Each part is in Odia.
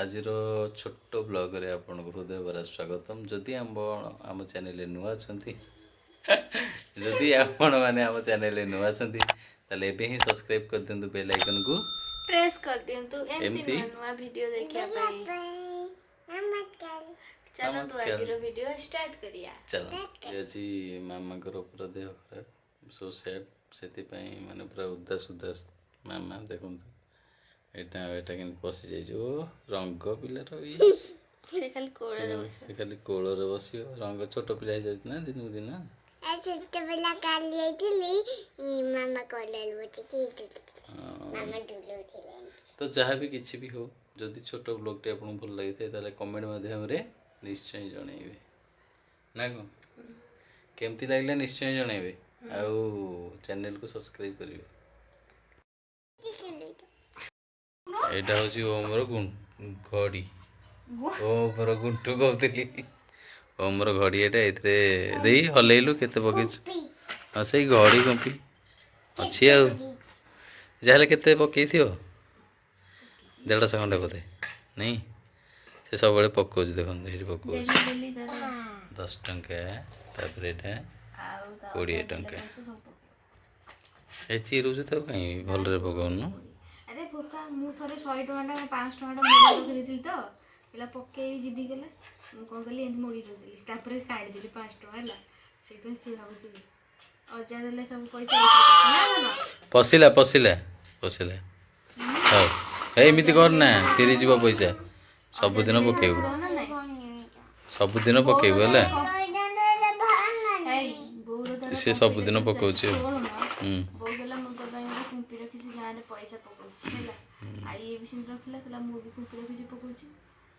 आज छोट ब्लॉग रे आपन हृदय भरा स्वागतम। जदि आम चैनल नुआ छंती जदि आपण माने आम चैनल नुआ छंती ताले एबे ही सब्सक्राइब कर दिंतु बेल आइकन को प्रेस कर दिंतु एमती नुआ वीडियो देखिया पाई। चलो तो आज रो वीडियो स्टार्ट करिया। चलो आज मामा को पूरा देह खराब सो सैड सेति पई माने पूरा उदास उदास मामा देखुन एटा एटा केन पसी जाई जो रंग पिलार से खाली कोड़ रे बस से खाली कोड़ रे बसियो रंग छोट पिला हो जाय ना दिन दिन आ छोट पिला काली आइथिली मामा कोलेल बोटी की मामा दुलुथिले तो जहाँ भी किसी भी हो जदि छोट ब्लॉग टे आपन भल लागि थाए ताले कमेंट माध्यम रे निश्चय जणैबे ना को केमती लागले निश्चय जणैबे आउ चैनल को सब्सक्राइब करिवे। एटा होची ओमर घड़ी ओमर गुंटू कहतली ओमर घड़ी एटा एतरे देई हलेलु केते पकेछ हां सही घड़ी कंपी अछि आ जाले केते पकेथियो 150 खंडे बोधे नहीं से सब बड़े पकोज देखन हेरी पकोज 10 टंका तापर एटा 20 टंका ए चिरुज तो कहीं भल रे पकोन अरे पोका मु थरे 100 टका 500 टका मोड़ी रखिथिल तो एला पकेई जिदी गेला मु कोन कहली एंड मोड़ी रखिथिल तापर काढी दिली 5 टका हला सेतो से भाबुची अजा देले सब पैसा ना ना पसिला पसिला पसिला हां एमिति कर ना चिरी जीव पैसा सब दिन पकेबो सब दिन पकेबो हला से सब दिन पकोछि बो गेला मु तो ପାଇଁ कुंपी रखिसी गां रे पैसा पकोछि हला आई ए बिसिन रखिला तला मु भी कुंपी रखिसी पकोछि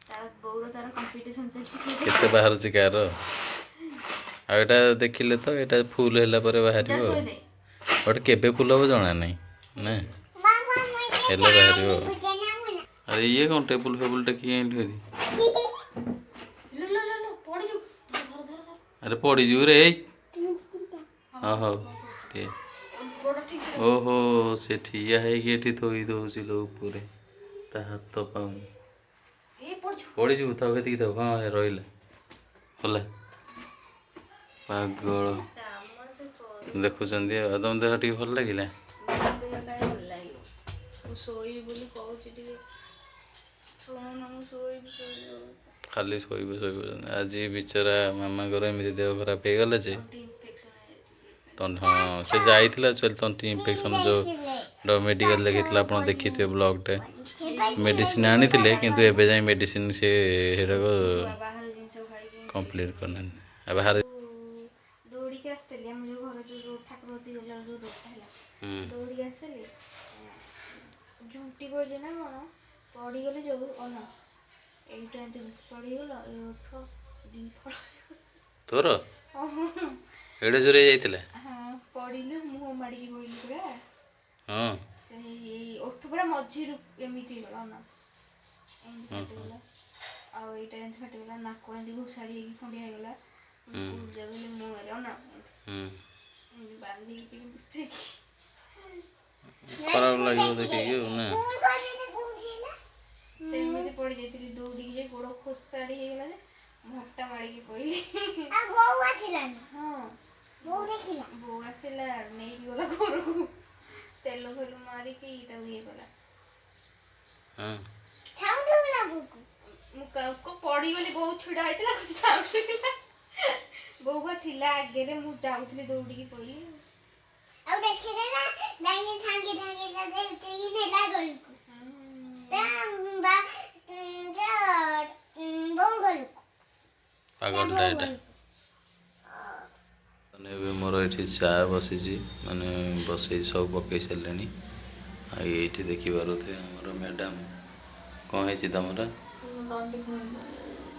तार बोरो तार कंपटीशन चलछि केते बाहर छि कार आ एटा देखिले तो एटा फूल हैला परे बाहरियो बट केबे फूल हो जणा नै ना हेला बाहरियो। अरे ये कौन टेबल फेबल टा की एंड करी लो पड़ जू धर धर धर अरे पड़ी जू रे हां हां ठीक ओहो से ठिया है कि एठी थोई दोछि लो ऊपर ता हाथ तो पाऊ ए पड़ी जू था केती तो हां रहिला होला पागल देखु चंदी आदम देह टी भल लागिला सोई बोली कहूची टिके सोनो ना मु सोई खाली सोई आज बिचारा मामा घर एमती देह खराब हो गला जे हाँ से जाइथिला चल तंटी इन्फेक्शन जो मेडिकल देखिथिला आपण देखिथे ब्लॉग टे मेडिसिन आनिथिले किंतु एबे जाय मेडिसिन से हेरा को बाहर जिंस खाई कंप्लीट करना आ बाहर दौड़ी के आस्तले हम जो घर जो ठाकुरती गला जो देखला दौड़ी के आसले झुंटी बजे ना कोन पड़ी गले जो ओना एटा एते सड़ी गला उठ दी फड़ तोर एडे जोरे जाइथिला हां पड़िले मुंह माडी के पड़िले पूरा हां से उठ पूरा मझी रु एमिति गला ना एमिति गला आ एटा एंत फटे गला नाक एंती घुसाड़ी की खंडिया हे गला जगले मुंह मारे ना बांधी के खराब लागियो देखि ना तेमिति पड़ी जाइतिली दौड़ी के जे गोड़ खोसाड़ी हे गला जे मोटा माडी के पइली आ बौ आथिला हां बौ देखिला बौ आसिला नै गला घरकू तेल फेल मारी के ता ये गला हां खाऊ थला बुकु मु को पड़ी गली बहुत छिड़ा आइतला कुछ साउंड केला बौवा थिला आगे रे मु जाउथली दौड़ी के पइली आ देखिले ना दाई थांगे थांगे दे उठे ने लागलकु ता बा बौ गलकु पागल डाटा माने भी मोर एठी चा बसिची माने बसई सब पकई सलेनी आ एठी देखि बारथे हमर मैडम कोन हेछि तमरा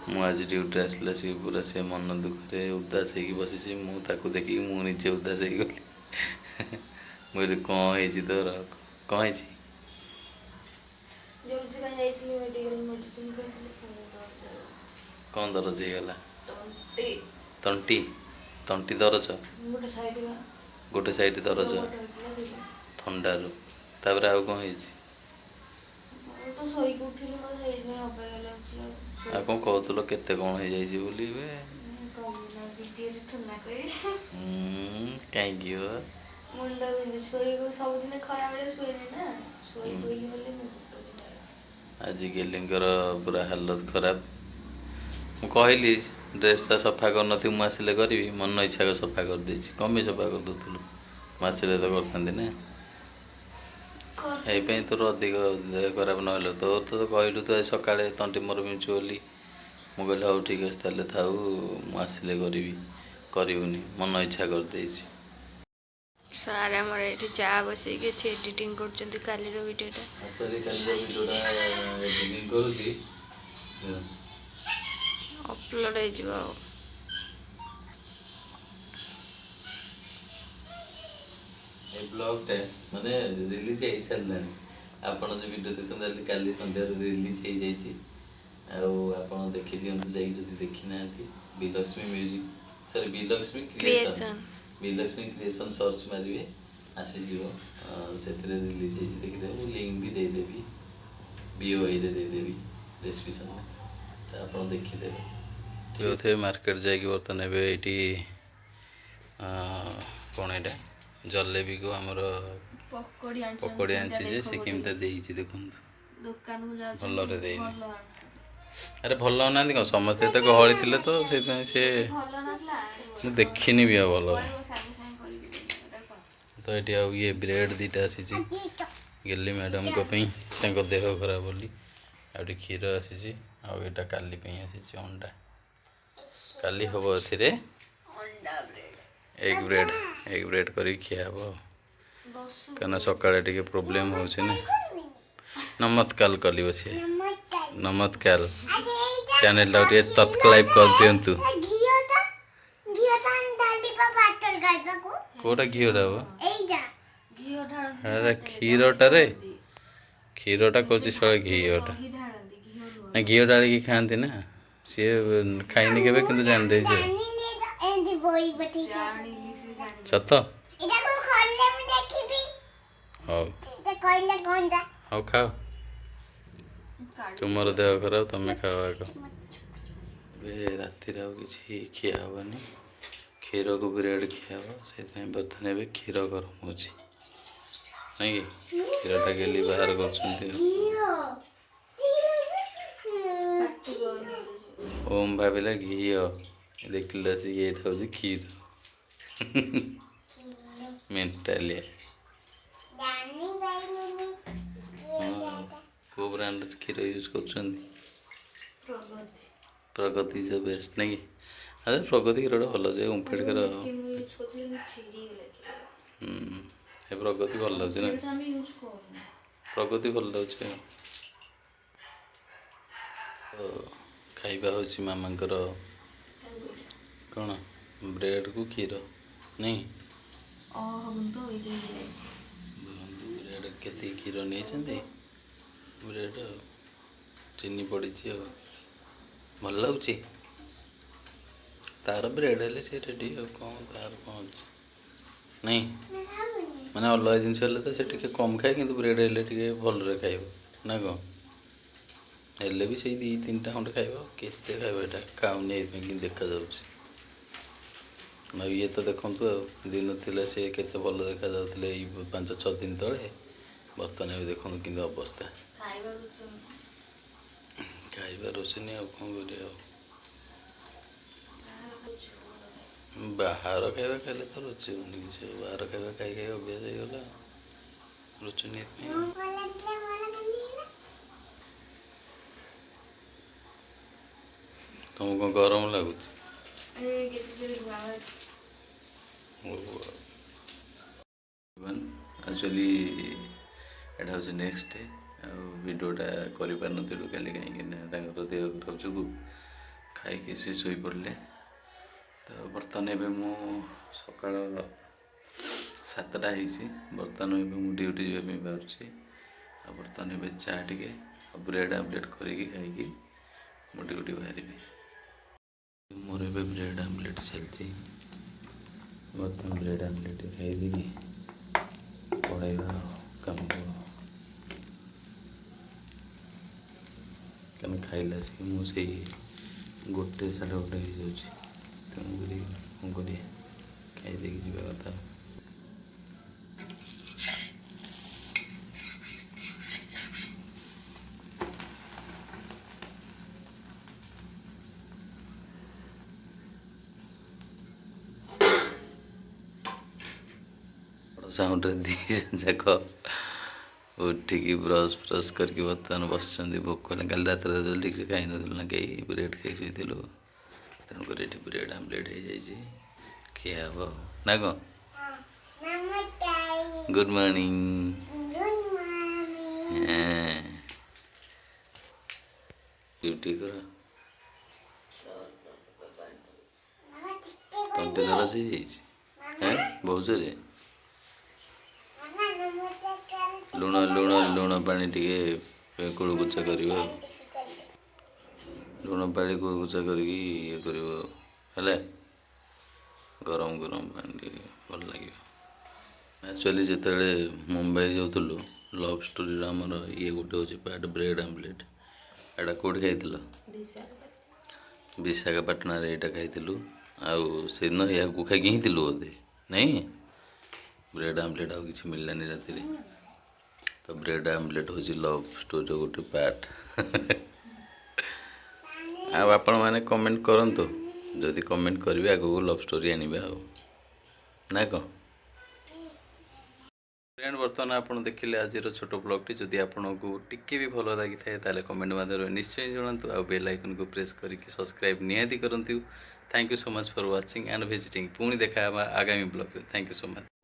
मु आज ड्यूटी आसला सी पूरा से मन दुख रे उदास हेकी बसिची मु ताको देखि मु नीचे उदास हेकी गली मोरे कोन हेछि तोर कोन हेछि जो जगह जाइथि मेडिकल मेडिसिन कैसे कोन दरज हे गला तंटी तंटी तंटी दरज गोटे साइड दरज थंडा रो तापर आउ कोन हेछि ତ ଶୋଇକି ଉଠିଲି ମୋର ସେଇଥିପାଇଁ ଅବାଗିଆ ଲାଗୁଛି ଆଉ ଆଉ କ'ଣ କହୁଥିଲ କେତେ କ'ଣ ହେଇଯାଇଛି ବୋଲି ଏବେ? କହିବି ନା ଭିଡ଼ିଓରେ ଥୋନା କହିବି। କାହିଁକି ବା? ମୁଣ୍ଡ ବିନ୍ଧୁଛି ଶୋଇକୁ ସବୁଦିନ ଖରାବେଳେ ଶୁଏନି ନା ଶୋଇ ଶୋଇକି ଗଲେ ମୋ ମୁଣ୍ଡ ବିନ୍ଧେ। ଆଜି ଗେଲିଙ୍କର ପୁରା ହାଲତ ଖରାପ। ମୁଁ କହିଲି ଡ୍ରେସ୍ଟା ସଫା କରିନଥିବି ମୁଁ ଆସିଲେ କରିବି, ମନ ଇଚ୍ଛା ସଫା କରିଦେଇଛି। କ'ଣ ପାଇଁ ସଫା କରିଦେଉଥିଲୁ? ମୁଁ ଆସିଲେ ତ କରିଥାନ୍ତି ନା। ଏଇପାଇଁ ତୋର ଅଧିକ ଦେହ ଖରାପ ନହେଲେ ତୋର ତ କହିଲୁ ତୁ ଆଜି ସକାଳେ ତଣ୍ଟି ମୋର ବିଞ୍ଚୁ ବୋଲି। ମୁଁ କହିଲି ହଉ ଠିକ୍ ଅଛି ତାହେଲେ ଥାଉ, ମୁଁ ଆସିଲେ କରିବି। କରିବୁନି, ମନ ଇଚ୍ଛା କରିଦେଇଛି। ସାର୍ ଆମର ଏଠି ଚା ବସେଇକି ଏଠି ଏଡ଼ିଟିଂ କରୁଛନ୍ତି କାଲିର ଭିଡ଼ିଓଟା। ଆକ୍ଚୁଆଲି କାଲିର ଭିଡ଼ିଓଟା ଏଡ଼ିଟିଂ କରୁଛି, ଅପଲୋଡ଼ ହେଇଯିବ ଆଉ। ଏ ବ୍ଲଗ୍ଟା ମାନେ ରିଲିଜ୍ ହେଇସାରିଲାଣି। ଆପଣ ଯେଉଁ ଭିଡ଼ିଓ ଦେଖୁଛନ୍ତି କାଲି ସନ୍ଧ୍ୟାରେ ରିଲିଜ୍ ହେଇଯାଇଛି। ଆଉ ଆପଣ ଦେଖିଦିଅନ୍ତୁ ଯାଇକି ଯଦି ଦେଖିନାହାନ୍ତି। ବିଲକ୍ଷ୍ମୀ ମ୍ୟୁଜିକ୍ ସରି ବିଲକ୍ଷ୍ମୀ କ୍ରିଏସନ୍ ସର୍ଚ୍ଚ ମାରିବେ ଆସିଯିବ। ସେଥିରେ ରିଲିଜ୍ ହେଇଛି ଦେଖିଦେବେ। ମୁଁ ଲିଙ୍କ୍ ବି ଦେଇଦେବି, BOIରେ ଦେଇଦେବି ଡେସ୍କ୍ରିପ୍ସନ୍ରେ, ତ ଆପଣ ଦେଖିଦେବେ। ଠିକ୍ ଅଛି ମାର୍କେଟ ଯାଇକି ବର୍ତ୍ତମାନ ଏବେ ଏଇଠି କ'ଣ ଏଇଟା ଜଲେବିକୁ ଆମର ପକୋଡ଼ି ଆଣିଛି ଯେ ସେ କେମିତି ଦେଇଛି ଦେଖନ୍ତୁ। ଦୋକାନକୁ ଯାଉଛନ୍ତି ଭଲରେ ଦେଇନି। ଭଲ ଆରେ ଭଲ ହଉନାହାନ୍ତି କ'ଣ ସମସ୍ତେ ତ ଗହଳି ଥିଲେ ତ ସେଇଥିପାଇଁ ସେ ଭଲ ନଥିଲା ମୁଁ ଦେଖିନି ବି ଆଉ ଭଲରେ। ସାଙ୍ଗେ ସାଙ୍ଗେ କରିକି ଦେବି ତ ଏଠି ଆଉ ଇଏ ବ୍ରେଡ଼୍ ଦୁଇଟା ଆସିଛି ଗେଲି ମ୍ୟାଡ଼ାମଙ୍କ ପାଇଁ, ତାଙ୍କ ଦେହ ଖରାପ ବୋଲି। ଆଉ ଏଠି କ୍ଷୀର ଆସିଛି, ଆଉ ଏଇଟା କାଲି ପାଇଁ ଆସିଛି ଅଣ୍ଡା। କାଲି ହେବ ଏଥିରେ ଏଗ୍ ବ୍ରେଡ଼୍ କରିକି ଖିଆ ହେବ ଆଉ। କାହିଁକିନା ସକାଳେ ଟିକେ ପ୍ରୋବ୍ଲେମ୍ ହେଉଛି ନା। ନମସ୍କାର କରିବ ସିଏ। ନମସ୍କାର ଚ୍ୟାନେଲଟାକୁ ଟିକେ ସବସ୍କ୍ରାଇବ୍ କରିଦିଅନ୍ତୁ। କୋଉଟା ଘିଅଟା ହବ? ଆରେ କ୍ଷୀରଟାରେ କ୍ଷୀରଟା କରୁଛି ଶଳେ ଘିଅଟା ନା ଘିଅ ଡାଳିକି ଖାଆନ୍ତି ନା। ସିଏ ଖାଇନି କେବେ କିନ୍ତୁ ଜାଣିଦେଇଛି ସତ। ହଉ ହଉ ଖାଅ, ତୁମର ଦେହ ଖରାପ ତମେ ଖାଅ ଆଗ। ଏବେ ରାତିରେ ଆଉ କିଛି ଖିଆ ହେବନି, କ୍ଷୀରକୁ ବ୍ରେଡ଼୍ ଖିଆ ହେବ। ସେଇଥିପାଇଁ ବର୍ତ୍ତମାନ ଏବେ କ୍ଷୀର ଗରମ ହେଉଛି ନାଇଁ କି? କ୍ଷୀରଟା ଗେଲି ବାହାର କରୁଛନ୍ତି। ଓମ୍ ଭାବିଲା ଘିଅ, ଦେଖିଲା ଆସିକି ଏଇଟା ହେଉଛି କ୍ଷୀର। ମେଣ୍ଟାଲିଆ। କେଉଁ ବ୍ରାଣ୍ଡର କ୍ଷୀର ୟୁଜ୍ କରୁଛନ୍ତି? ପ୍ରଗତି ଇଜ୍ ଦ ବେଷ୍ଟ ନାଇଁ କି? ଆରେ ପ୍ରଗତି କ୍ଷୀରଟା ଭଲ ଯେ ଓମ୍ଫେଡ୍ କ୍ଷୀର ଏ ପ୍ରଗତି ଭଲ ଲାଗୁଛି ନା? ପ୍ରଗତି ଭଲ ଲାଗୁଛି ଆଉ। ତ ଖାଇବା ହେଉଛି ମାମାଙ୍କର କ'ଣ ବ୍ରେଡ଼୍କୁ କ୍ଷୀର ନାଇଁ। ବ୍ରେଡ଼୍ କେତିକି କ୍ଷୀର ନେଇଛନ୍ତି, ବ୍ରେଡ଼୍ ଆଉ ଚିନି ପଡ଼ିଛି ଆଉ ଭଲ ଲାଗୁଛି। ତାର ବ୍ରେଡ଼୍ ହେଲେ ସେ ରେଡ଼ି ଆଉ କ'ଣ ତାର କ'ଣ ଅଛି ନାଇଁ। ମାନେ ଅଲଗା ଜିନିଷ ହେଲେ ତ ସେ ଟିକେ କମ୍ ଖାଏ, କିନ୍ତୁ ବ୍ରେଡ଼୍ ହେଲେ ଟିକେ ଭଲରେ ଖାଇବ ନା କ'ଣ? ହେଲେ ବି ସେଇ 2-3ଟା ଖଣ୍ଡେ ଖାଇବ, କେତେ ଖାଇବ ଏଇଟା ଖାଉନି ଏଇଥିପାଇଁ କିନ୍ତୁ ଦେଖାଯାଉଛି। ଆଉ ଇଏ ତ ଦେଖନ୍ତୁ ଆଉ ଦିନ ଥିଲା ସେ କେତେ ଭଲ ଦେଖାଯାଉଥିଲେ ଏଇ 5-6 ଦିନ ତଳେ, ବର୍ତ୍ତମାନ ଏବେ ଦେଖନ୍ତୁ କିନ୍ତୁ ଅବସ୍ଥା। ଖାଇବା ରୋଷେଇ ଆଉ କ'ଣ କରିବା ଆଉ। ବାହାର ଖାଇବା ଖାଇଲେ ତ ରୁଚିବନି କିଛି, ବାହାର ଖାଇବା ଖାଇ ଖାଇ ଅଭ୍ୟାସ ହେଇଗଲା, ରୁଚୁନି ଏଥିପାଇଁ। ତୁମକୁ କ'ଣ ଗରମ ଲାଗୁଛି? ଆକ୍ଚୁଆଲି ଏଇଟା ହେଉଛି ନେକ୍ସଟ ଡେ। ଆଉ ଭିଡ଼ିଓଟା କରିପାରିନଥିଲୁ କାଲି କାହିଁକିନା ତାଙ୍କର ଦେହ ଖରାପ ଯୋଗୁଁ ଖାଇକି ସେ ଶୋଇପଡ଼ିଲେ। ତ ବର୍ତ୍ତମାନ ଏବେ ମୁଁ ସକାଳ 7ଟା ହେଇଛି, ବର୍ତ୍ତମାନ ଏବେ ମୁଁ ଡ୍ୟୁଟି ଯିବା ପାଇଁ ବାହାରୁଛି। ଆଉ ବର୍ତ୍ତମାନ ଏବେ ଚା ଟିକେ ଆଉ ବ୍ରେଡ଼୍ ଆମଲେଟ୍ କରିକି ଖାଇକି ମୁଁ ଡ୍ୟୁଟି ବାହାରିବି। ମୋର ଏବେ ବ୍ରେଡ଼୍ ଆମଲେଟ୍ ଚାଲିଛି, ବର୍ତ୍ତମାନ ବ୍ରେଡ଼୍ ଆମଲେଟ୍ ଖାଇଦେବି ପଳେଇବା କାମକୁ। କାରଣ ଖାଇଲା ଆସିକି ମୁଁ ସେଇ 1 ସାଢ଼େ 1 ହେଇଯାଉଛି, ତେଣୁକରି କ'ଣ କରିବା, ଖାଇଦେଇକି ଯିବା କଥା। ସାଉଣ୍ଡରେ ଦୁଇ ଯାକ ଉଠିକି ବ୍ରସ୍ ଫ୍ରସ୍ କରିକି ବର୍ତ୍ତମାନ ବସିଛନ୍ତି। ଭୋକ ହେଲେ କାଲି ରାତିରେ ଜଲ୍ଦି ଠିକ୍ ସେ ଖାଇନଥିଲୁ ନା କେହି, ବ୍ରେଡ଼୍ ଖାଇ ଶୋଇଥିଲୁ, ତେଣୁକରି ଏଠି ବ୍ରେଡ଼୍ ଆମ୍ଲେଟ୍ ହେଇଯାଇଛି, ଖିଆ ହବ ନା କ'ଣ? Good morning. ଡ୍ୟୁଟି କର, ତଣ୍ଟି ଦରଜ ହେଇଯାଇଛି ବହୁତ ଜୋରେ। ଲୁଣ ପାଣି ଟିକେ କୁଳୁକୁଚା କରିବ, ଲୁଣ ପାଣି କୁଳୁକୁଚା କରିକି ଇଏ କରିବ ହେଲା, ଗରମ ପାଣି ଟିକେ ଭଲ ଲାଗିବ। ଆକ୍ଚୁଆଲି ଯେତେବେଳେ ମୁମ୍ବାଇ ଯାଉଥିଲୁ, ଲଭ୍ ଷ୍ଟୋରିର ଆମର ଇଏ ଗୋଟେ ହେଉଛି ପାର୍ଟ ବ୍ରେଡ଼୍ ଆମ୍ଲେଟ୍। ଏଇଟା କେଉଁଠି ଖାଇଥିଲ? ବିଶାଖାପାଟଣାରେ ଏଇଟା ଖାଇଥିଲୁ। ଆଉ ସେଦିନ ଏହାକୁ ଖାଇକି ହିଁ ଥିଲୁ ବୋଧେ, ନାଇଁ? ବ୍ରେଡ଼୍ ଆମ୍ଲେଟ୍ ଆଉ କିଛି ମିଳିଲାନି ରାତିରେ, ତ ବ୍ରେଡ଼୍ ଆମ୍ଲେଟ୍ ହେଉଛି ଲଭ୍ ଷ୍ଟୋରିର ଗୋଟେ ପାର୍ଟ। ଆଉ ଆପଣମାନେ କମେଣ୍ଟ କରନ୍ତୁ, ଯଦି କମେଣ୍ଟ କରିବେ ଆଗକୁ ଲଭ୍ ଷ୍ଟୋରି ଆଣିବେ ଆଉ, ନା କ'ଣ? ଫ୍ରେଣ୍ଡ, ବର୍ତ୍ତମାନ ଆପଣ ଦେଖିଲେ ଆଜିର ଛୋଟ ବ୍ଲଗ୍ଟି। ଯଦି ଆପଣଙ୍କୁ ଟିକେ ବି ଭଲ ଲାଗିଥାଏ ତାହେଲେ କମେଣ୍ଟ ମାଧ୍ୟମରେ ନିଶ୍ଚୟ ଜଣାନ୍ତୁ, ଆଉ ବେଲ୍ ଆଇକନ୍କୁ ପ୍ରେସ୍ କରିକି ସବସ୍କ୍ରାଇବ୍ ନିହାତି କରନ୍ତୁ। Thank you so much for watching and visiting. ପୁଣି ଦେଖା ହେବା ଆଗାମୀ ବ୍ଲଗ୍ରେ। Thank you so much.